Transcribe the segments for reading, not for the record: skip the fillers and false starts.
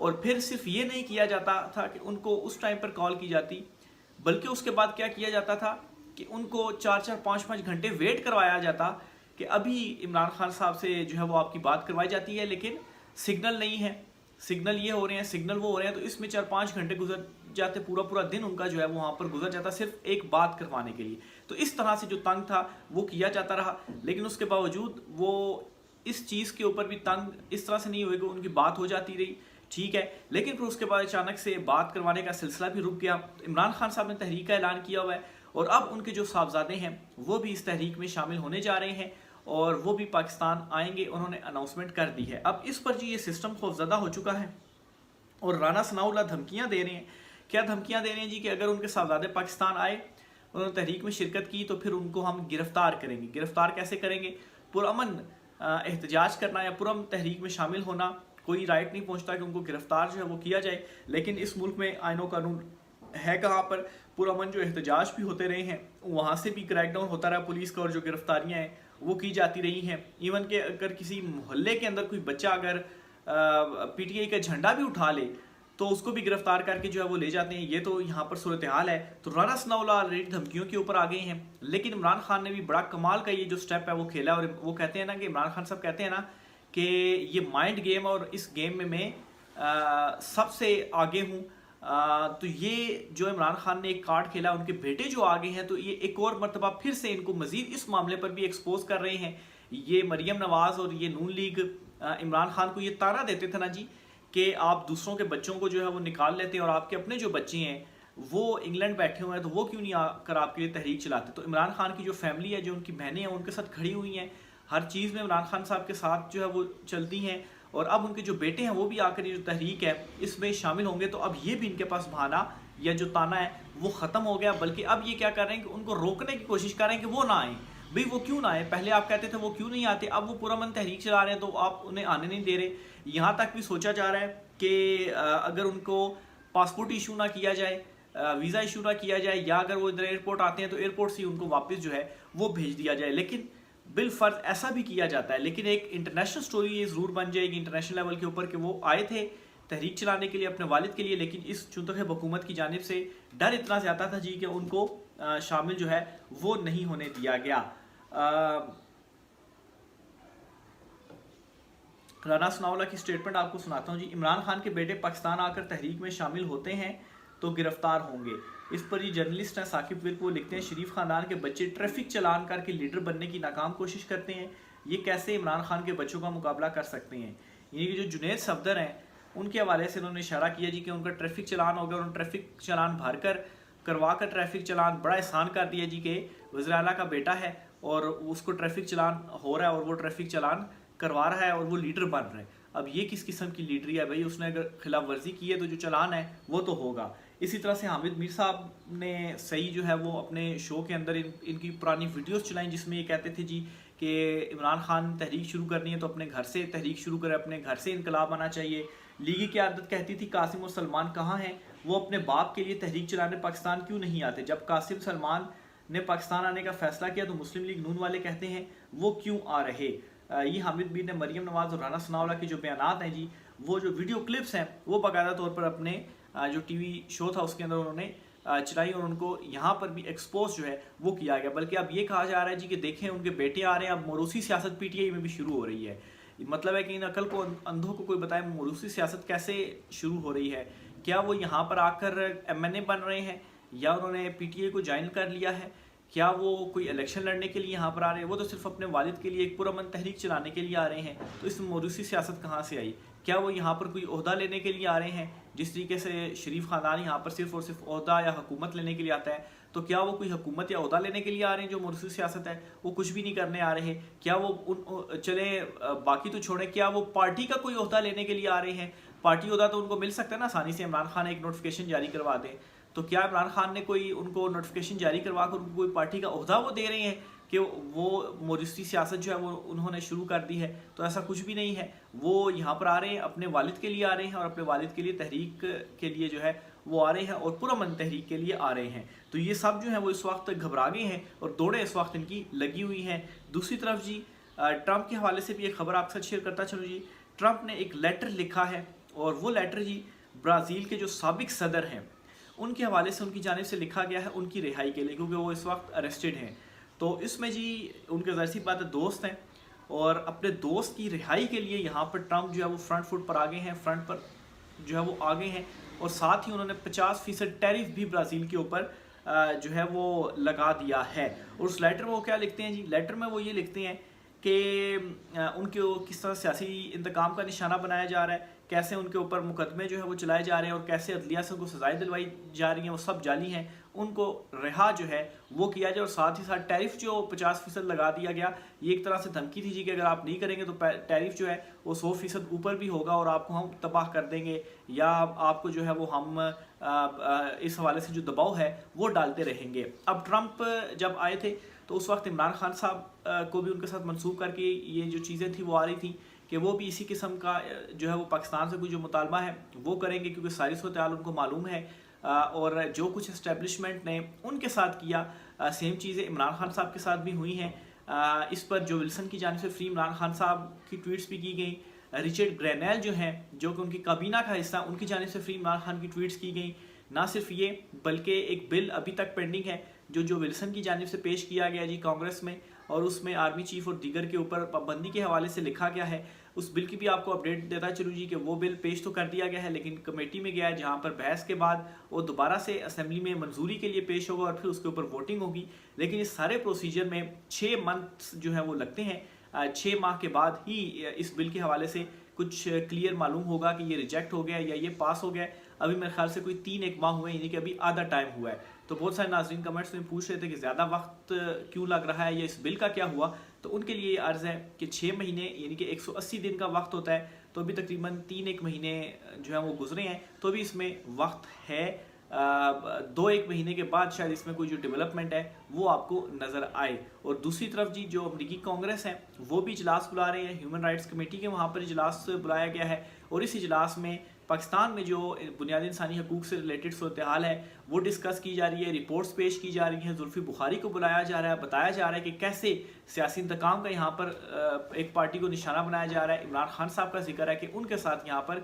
اور پھر صرف یہ نہیں کیا جاتا تھا کہ ان کو اس ٹائم پر کال کی جاتی، بلکہ اس کے بعد کیا کیا جاتا تھا کہ ان کو 4-5 گھنٹے ویٹ کروایا جاتا کہ ابھی عمران خان صاحب سے جو ہے وہ آپ کی بات کروائی جاتی ہے، لیکن سگنل نہیں ہے، سگنل یہ ہو رہے ہیں، سگنل وہ ہو رہے ہیں، تو اس میں 4-5 گھنٹے گزر جاتے، پورا دن ان کا جو ہے وہاں پر گزر جاتا صرف ایک بات کروانے کے لیے۔ تو اس طرح سے جو تنگ تھا وہ کیا جاتا رہا، لیکن اس کے باوجود وہ اس چیز کے اوپر بھی تنگ اس طرح سے نہیں ہوئے کہ ان کی بات ہو جاتی رہی، ٹھیک ہے، لیکن پھر اس کے بعد اچانک سے بات کروانے کا سلسلہ بھی رک گیا۔ عمران خان صاحب نے تحریک کا اعلان کیا ہوا ہے، اور اب ان کے جو صاحبزادے ہیں وہ بھی اس تحریک میں شامل ہونے جا رہے ہیں اور وہ بھی پاکستان آئیں گے، انہوں نے اناؤنسمنٹ کر دی ہے۔ اب اس پر جی یہ سسٹم خوفزدہ ہو چکا ہے، اور رانا ثناء اللہ دھمکیاں دے رہے ہیں۔ کیا دھمکیاں دے رہے ہیں جی؟ کہ اگر ان کے صاحبزادے پاکستان آئے، انہوں نے تحریک میں شرکت کی، تو پھر ان کو ہم گرفتار کریں گے۔ گرفتار کیسے کریں گے؟ پرامن احتجاج کرنا یا پرامن تحریک میں شامل ہونا، کوئی رائٹ نہیں پہنچتا کہ ان کو گرفتار جو ہے وہ کیا جائے، لیکن اس ملک میں آئین و قانون ہے کہاں پر؟ پرامن جو احتجاج بھی ہوتے رہے ہیں، وہاں سے بھی کریک ڈاؤن ہوتا رہا پولیس کا، اور جو گرفتاریاں ہیں وہ کی جاتی رہی ہیں۔ ایون کہ اگر کسی محلے کے اندر کوئی بچہ اگر پی ٹی آئی کا جھنڈا بھی اٹھا لے تو اس کو بھی گرفتار کر کے جو ہے وہ لے جاتے ہیں۔ یہ تو یہاں پر صورتحال ہے۔ تو رانا ثناء اللہ آلریڈی دھمکیوں کے اوپر آ گئے ہیں، لیکن عمران خان نے بھی بڑا کمال کا یہ جو سٹیپ ہے وہ کھیلا، اور وہ کہتے ہیں نا کہ عمران خان صاحب کہتے ہیں نا کہ یہ مائنڈ گیم، اور اس گیم میں سب سے آگے ہوں۔ تو یہ جو عمران خان نے ایک کارڈ کھیلا، ان کے بیٹے جو آگے ہیں، تو یہ ایک اور مرتبہ پھر سے ان کو مزید اس معاملے پر بھی ایکسپوز کر رہے ہیں۔ یہ مریم نواز اور یہ نون لیگ عمران خان کو یہ طعنہ دیتے تھے نا جی کہ آپ دوسروں کے بچوں کو جو ہے وہ نکال لیتے ہیں، اور آپ کے اپنے جو بچے ہیں وہ انگلینڈ بیٹھے ہوئے ہیں، تو وہ کیوں نہیں آ کر آپ کے لیے تحریک چلاتے؟ تو عمران خان کی جو فیملی ہے، جو ان کی بہنیں ہیں، ان کے ساتھ کھڑی ہوئی ہیں، ہر چیز میں عمران خان صاحب کے ساتھ جو ہے وہ چلتی ہیں، اور اب ان کے جو بیٹے ہیں وہ بھی آ کر یہ جو تحریک ہے اس میں شامل ہوں گے۔ تو اب یہ بھی ان کے پاس بہانہ یا جو تانا ہے وہ ختم ہو گیا، بلکہ اب یہ کیا کر رہے ہیں کہ ان کو روکنے کی کوشش کر رہے ہیں کہ وہ نہ آئیں۔ بھئی وہ کیوں نہ آئے؟ پہلے آپ کہتے تھے وہ کیوں نہیں آتے، اب وہ پرامن تحریک چلا رہے ہیں تو آپ انہیں آنے نہیں دے رہے۔ یہاں تک بھی سوچا جا رہا ہے کہ اگر ان کو پاسپورٹ ایشو نہ کیا جائے، ویزا ایشو نہ کیا جائے، یا اگر وہ ادھر ایئرپورٹ آتے ہیں تو ایئرپورٹ سے ان کو واپس جو ہے وہ بھیج دیا جائے، لیکن بالفرض ایسا بھی کیا جاتا ہے۔ لیکن ایک انٹرنیشنل سٹوری یہ ضرور بن جائے گی انٹرنیشنل لیول کے اوپر کہ وہ آئے تھے تحریک چلانے کے لیے اپنے والد کے لیے، لیکن اس چنتخب حکومت کی جانب سے ڈر اتنا زیادہ تھا جی کہ ان کو شامل جو ہے وہ نہیں ہونے دیا گیا۔ رانا ثناء اللہ کی سٹیٹمنٹ آپ کو سناتا ہوں جی۔ عمران خان کے بیٹے پاکستان آ کر تحریک میں شامل ہوتے ہیں تو گرفتار ہوں گے۔ اس پر یہ جرنلسٹ ہیں ثاقب ورک، وہ لکھتے ہیں شریف خاندان کے بچے ٹریفک چلان کر کے لیڈر بننے کی ناکام کوشش کرتے ہیں، یہ کیسے عمران خان کے بچوں کا مقابلہ کر سکتے ہیں؟ یعنی کہ جو جنید صفدر ہیں ان کے حوالے سے انہوں نے اشارہ کیا جی کہ ان کا ٹریفک چلان ہو گیا، اور ٹریفک چلان بھر کر کروا کر ٹریفک چلان بڑا احسان کر دیا جی کہ وزیر اعلیٰ کا بیٹا ہے اور اس کو ٹریفک چلان ہو رہا ہے اور وہ ٹریفک چلان کروا رہا ہے اور وہ لیڈر بن رہا ہے۔ اب یہ کس قسم کی لیڈری ہے بھائی؟ اس نے اگر خلاف ورزی کی ہے تو جو چلان ہے وہ تو ہوگا۔ اسی طرح سے حامد میر صاحب نے صحیح جو ہے وہ اپنے شو کے اندر ان کی پرانی ویڈیوز چلائیں جس میں یہ کہتے تھے جی کہ عمران خان تحریک شروع کرنی ہے تو اپنے گھر سے تحریک شروع کرے، اپنے گھر سے انقلاب آنا چاہیے۔ لیگی قیادت کہتی تھی قاسم اور سلمان کہاں ہیں، وہ اپنے باپ کے لیے تحریک چلانے پاکستان کیوں نہیں آتے؟ جب قاسم سلمان نے پاکستان آنے کا فیصلہ کیا تو مسلم لیگ نون والے کہتے ہیں وہ کیوں آ رہے؟ یہ حامد میر نے مریم نواز اور رانا ثناء اللہ کے جو بیانات ہیں جی، وہ جو ویڈیو کلپس ہیں وہ باقاعدہ طور پر اپنے جو ٹی وی شو تھا اس کے اندر انہوں نے چلائی، اور ان کو یہاں پر بھی ایکسپوز جو ہے وہ کیا گیا۔ بلکہ اب یہ کہا جا رہا ہے جی کہ دیکھیں ان کے بیٹے آ رہے ہیں، اب موروثی سیاست پی ٹی آئی میں بھی شروع ہو رہی ہے۔ مطلب ہے کہ ان عقل کو اندھوں کو کوئی بتائے موروثی سیاست کیسے شروع ہو رہی ہے؟ کیا وہ یہاں پر آ کر ایم این اے بن رہے ہیں، یا انہوں نے پی ٹی آئی کو جوائن کر لیا ہے؟ کیا وہ کوئی الیکشن لڑنے کے لیے یہاں پر آ رہے ہیں؟ وہ تو صرف اپنے والد کے لیے ایک پرامن تحریک چلانے کے لیے آ رہے ہیں، تو اس میں موروثی سیاست کہاں سے آئی؟ کیا وہ یہاں پر کوئی عہدہ لینے کے لیے آ رہے ہیں؟ جس طریقے سے شریف خاندان یہاں پر صرف اور صرف عہدہ یا حکومت لینے کے لیے آتا ہے، تو کیا وہ کوئی حکومت یا عہدہ لینے کے لیے آ رہے ہیں جو موروثی سیاست ہے؟ وہ کچھ بھی نہیں کرنے آ رہے۔ کیا وہ چلیں باقی تو چھوڑیں، کیا وہ پارٹی کا کوئی عہدہ لینے کے لیے آ رہے ہیں؟ پارٹی عہدہ تو ان کو مل سکتا ہے نا آسانی سے، عمران خان ایک نوٹیفیکیشن جاری کروا دیں، تو کیا عمران خان نے کوئی ان کو نوٹیفیکیشن جاری کروا کر ان کو کوئی پارٹی کا عہدہ وہ دے رہے ہیں کہ وہ موروثی سیاست جو ہے وہ انہوں نے شروع کر دی ہے؟ تو ایسا کچھ بھی نہیں ہے۔ وہ یہاں پر آ رہے ہیں اپنے والد کے لیے آ رہے ہیں، اور اپنے والد کے لیے تحریک کے لیے جو ہے وہ آ رہے ہیں، اور پرامن تحریک کے لیے آ رہے ہیں۔ تو یہ سب جو ہے وہ اس وقت گھبرا گئے ہیں اور دوڑیں اس وقت ان کی لگی ہوئی ہیں۔ دوسری طرف جی ٹرمپ کے حوالے سے بھی ایک خبر آپ کے ساتھ شیئر کرتا چلوں جی۔ ٹرمپ نے ایک لیٹر لکھا ہے اور وہ لیٹر جی برازیل کے جو سابق صدر ہیں ان کے حوالے سے ان کی جانب سے لکھا گیا ہے ان کی رہائی کے لیے، کیونکہ وہ اس وقت اریسٹڈ ہیں۔ تو اس میں جی ان کے ظاہر سی بات ہے دوست ہیں، اور اپنے دوست کی رہائی کے لیے یہاں پر ٹرمپ جو ہے وہ فرنٹ فٹ پر آگے ہیں، فرنٹ پر جو ہے وہ آگے ہیں، اور ساتھ ہی انہوں نے 50% ٹیرف بھی برازیل کے اوپر جو ہے وہ لگا دیا ہے۔ اور اس لیٹر میں وہ کیا لکھتے ہیں جی؟ لیٹر میں وہ یہ لکھتے ہیں کہ ان کے کس طرح سیاسی انتقام کا نشانہ بنایا جا رہا ہے، کیسے ان کے اوپر مقدمے جو ہے وہ چلائے جا رہے ہیں، اور کیسے عدلیہ سے ان کو سزائیں دلوائی جا رہی ہیں، وہ سب جعلی ہیں، ان کو رہا جو ہے وہ کیا جائے۔ اور ساتھ ہی ساتھ ٹیرف جو 50% لگا دیا گیا، یہ ایک طرح سے دھمکی تھی جی کہ اگر آپ نہیں کریں گے تو ٹیرف جو ہے وہ 100% اوپر بھی ہوگا اور آپ کو ہم تباہ کر دیں گے، یا آپ کو جو ہے وہ ہم اس حوالے سے جو دباؤ ہے وہ ڈالتے رہیں گے۔ اب ٹرمپ جب آئے تھے تو اس وقت عمران خان صاحب کو بھی ان کے ساتھ منسوب کر کے یہ جو چیزیں تھیں وہ آ رہی تھیں کہ وہ بھی اسی قسم کا جو ہے وہ پاکستان سے کوئی جو مطالبہ ہے وہ کریں گے، کیونکہ ساری صورتحال ان کو معلوم ہے، اور جو کچھ اسٹیبلشمنٹ نے ان کے ساتھ کیا سیم چیزیں عمران خان صاحب کے ساتھ بھی ہوئی ہیں۔ اس پر جو ولسن کی جانب سے فری عمران خان صاحب کی ٹویٹس بھی کی گئیں، رچرڈ گرینیل جو ہیں جو کہ ان کی کابینہ کا حصہ، ان کی جانب سے فری عمران خان کی ٹویٹس کی گئیں۔ نہ صرف یہ بلکہ ایک بل ابھی تک پینڈنگ ہے جو ولسن کی جانب سے پیش کیا گیا جی کانگریس میں، اور اس میں آرمی چیف اور دیگر کے اوپر پابندی کے حوالے سے لکھا گیا ہے۔ اس بل کی بھی آپ کو اپڈیٹ دیتا چلوں جی کہ وہ بل پیش تو کر دیا گیا ہے لیکن کمیٹی میں گیا ہے، جہاں پر بحث کے بعد وہ دوبارہ سے اسمبلی میں منظوری کے لیے پیش ہوگا اور پھر اس کے اوپر ووٹنگ ہوگی۔ لیکن اس سارے پروسیجر میں 6 منتھس جو ہے وہ لگتے ہیں، 6 ماہ کے بعد ہی اس بل کے حوالے سے کچھ کلیئر معلوم ہوگا کہ یہ ریجیکٹ ہو گیا یا یہ پاس ہو گیا۔ ابھی میرے خیال سے کوئی 3 ماہ ہوئے، یعنی کہ ابھی آدھا ٹائم ہوا ہے۔ تو بہت سارے ناظرین کمنٹس میں پوچھ رہے تھے کہ زیادہ وقت کیوں لگ رہا ہے یا اس بل کا کیا ہوا، تو ان کے لیے یہ عرض ہے کہ 6 مہینے یعنی کہ 180 دن کا وقت ہوتا ہے، تو ابھی تقریباً 3 مہینے جو ہے وہ گزرے ہیں، تو ابھی اس میں وقت ہے۔ 2 مہینے کے بعد شاید اس میں کوئی جو ڈیولپمنٹ ہے وہ آپ کو نظر آئے۔ اور دوسری طرف جی جو امریکی کانگریس ہے وہ بھی اجلاس بلا رہے ہیں، ہیومن رائٹس کمیٹی کے وہاں پر اجلاس بلایا گیا ہے، اور اس اجلاس میں پاکستان میں جو بنیادی انسانی حقوق سے ریلیٹڈ صورتحال ہے وہ ڈسکس کی جا رہی ہے، رپورٹس پیش کی جا رہی ہیں، زلفی بخاری کو بلایا جا رہا ہے، بتایا جا رہا ہے کہ کیسے سیاسی انتقام کا یہاں پر ایک پارٹی کو نشانہ بنایا جا رہا ہے۔ عمران خان صاحب کا ذکر ہے کہ ان کے ساتھ یہاں پر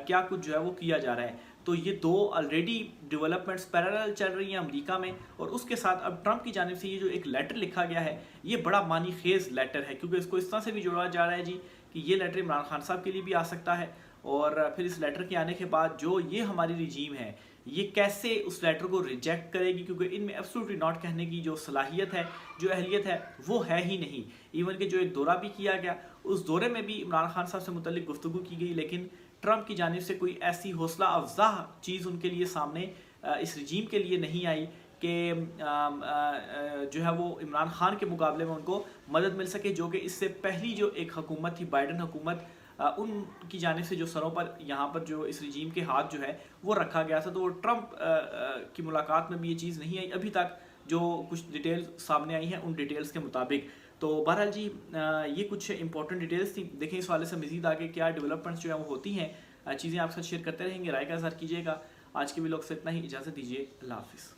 کیا کچھ جو ہے وہ کیا جا رہا ہے۔ تو یہ 2 آلریڈی ڈیولپمنٹس پیرالل چل رہی ہیں امریکہ میں، اور اس کے ساتھ اب ٹرمپ کی جانب سے یہ جو ایک لیٹر لکھا گیا ہے یہ بڑا معنی خیز لیٹر ہے، کیونکہ اس کو اس طرح سے بھی جوڑا جا رہا ہے جی کہ یہ لیٹر عمران خان صاحب کے لیے بھی آ سکتا ہے، اور پھر اس لیٹر کے آنے کے بعد جو یہ ہماری رجیم ہے یہ کیسے اس لیٹر کو ریجیکٹ کرے گی، کیونکہ ان میں ایبسولوٹلی ناٹ کہنے کی جو صلاحیت ہے، جو اہلیت ہے وہ ہے ہی نہیں۔ ایون کہ جو ایک دورہ بھی کیا گیا اس دورے میں بھی عمران خان صاحب سے متعلق گفتگو کی گئی، لیکن ٹرمپ کی جانب سے کوئی ایسی حوصلہ افزا چیز ان کے لیے سامنے اس رجیم کے لیے نہیں آئی کہ جو ہے وہ عمران خان کے مقابلے میں ان کو مدد مل سکے، جو کہ اس سے پہلی جو ایک حکومت تھی بائیڈن حکومت، ان کی جانب سے جو سروں پر یہاں پر جو اس رجیم کے ہاتھ جو ہے وہ رکھا گیا تھا۔ تو وہ ٹرمپ کی ملاقات میں بھی یہ چیز نہیں آئی ابھی تک، جو کچھ ڈیٹیل سامنے آئی ہیں ان ڈیٹیلز کے مطابق۔ تو بہرحال جی یہ کچھ امپورٹنٹ ڈیٹیلز تھیں، دیکھیں اس والے سے مزید آگے کیا ڈیولپمنٹس جو ہیں وہ ہوتی ہیں، چیزیں آپ کے ساتھ شیئر کرتے رہیں گے، رائے کا اظہار کیجیے گا۔ آج کے ویلوگ سے اتنا ہی، اجازت دیجیے، اللہ حافظ۔